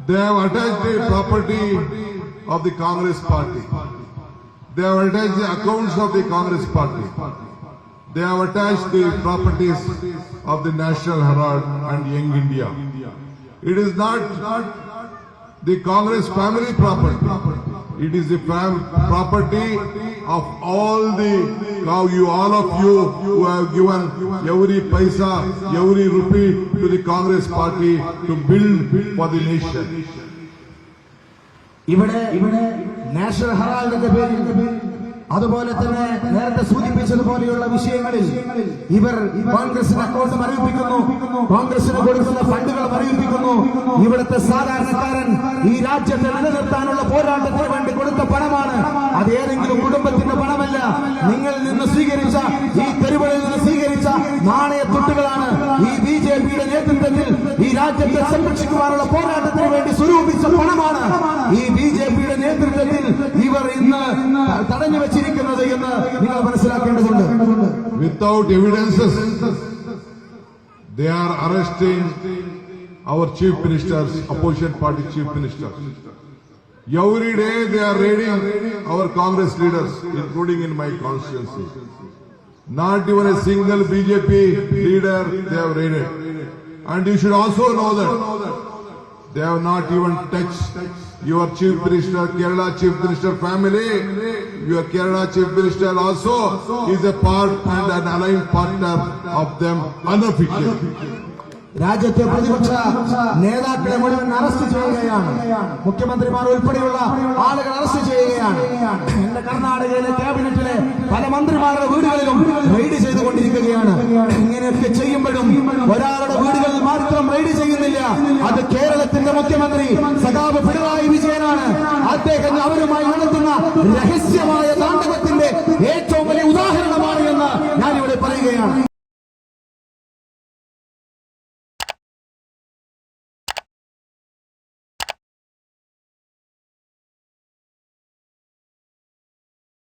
They have attached the property of the Congress party. They have attached the accounts of the Congress party. They have attached the properties of the National Herald and Young India. It is not the Congress family property. It is the property of all of you who have given every paisa, every rupee to the Congress party to build for the nation. ഇവിടെ national ഹെറാൾഡിന്റെ പേരിൽ അതുപോലെ തന്നെ നേരത്തെ സൂചിപ്പിച്ചതുപോലെയുള്ള വിഷയങ്ങളിൽ ഇവർ കോൺഗ്രസിന് account മരവിപ്പിക്കുന്നു, കോൺഗ്രസിന് കൊടുക്കുന്ന ഫണ്ടുകൾ മരവിപ്പിക്കുന്നു. ഇവിടുത്തെ സാധാരണക്കാരൻ ഈ രാജ്യത്തെ നിലനിർത്താനുള്ള പോരാട്ടത്തിന് വേണ്ടി കൊടുത്ത പണമാണ്. അത് ഏതെങ്കിലും കുടുംബത്തിന്റെ പണമല്ല. നിങ്ങളിൽ നിന്ന് സ്വീകരിച്ച, ഈ തെരുവുകളിൽ നിന്ന് സ്വീകരിച്ച നാണയത്തുട്ടുകളാണ് ഈ ബിജെപിയുടെ നേതൃത്വത്തിൽ ഈ രാജ്യത്തെ സംരക്ഷിക്കുവാനുള്ള പോരാട്ടത്തിന് വേണ്ടി സ്വരൂപിച്ച പണമാണ് ഈ ബിജെപിയുടെ നേതൃത്വത്തിൽ ഇവർ ഇന്ന് തടഞ്ഞു വെച്ചിരിക്കുന്നത് എന്ന് നിങ്ങൾ മനസ്സിലാക്കേണ്ടതുണ്ട്. Without evidences, they are arresting our chief ministers, opposition party chief ministers. Every day they are raiding our Congress leaders, including in my constituency. Not even a single BJP leader they have raided. And you should also know that they have not even touched your chief minister, Kerala chief minister family. Your Kerala chief minister also is a part and an aligned partner of them unofficially. രാജ്യത്തെ പ്രതിപക്ഷ നേതാക്കളെ മുഴുവൻ arrest ചെയ്യുകയാണ്. മുഖ്യമന്ത്രിമാർ ഉൾപ്പെടെയുള്ള ആളുകൾ arrest ചെയ്യുകയാണ്. എന്റെ കർണാടകയിലെ ക്യാബിനറ്റിലെ പല മന്ത്രിമാരുടെ വീടുകളിലും റെയ്ഡ് ചെയ്തുകൊണ്ടിരിക്കുകയാണ്. ഇങ്ങനെയൊക്കെ ചെയ്യുമ്പോഴും ഒരാളുടെ വീടുകളിൽ മാത്രം റെയ്ഡ് ചെയ്യുന്നില്ല. അത് കേരളത്തിന്റെ മുഖ്യമന്ത്രി സഖാവ് പിണറായി വിജയനാണ്. അദ്ദേഹം അവരുമായി നടത്തുന്ന രഹസ്യമായ താണ്ഡവ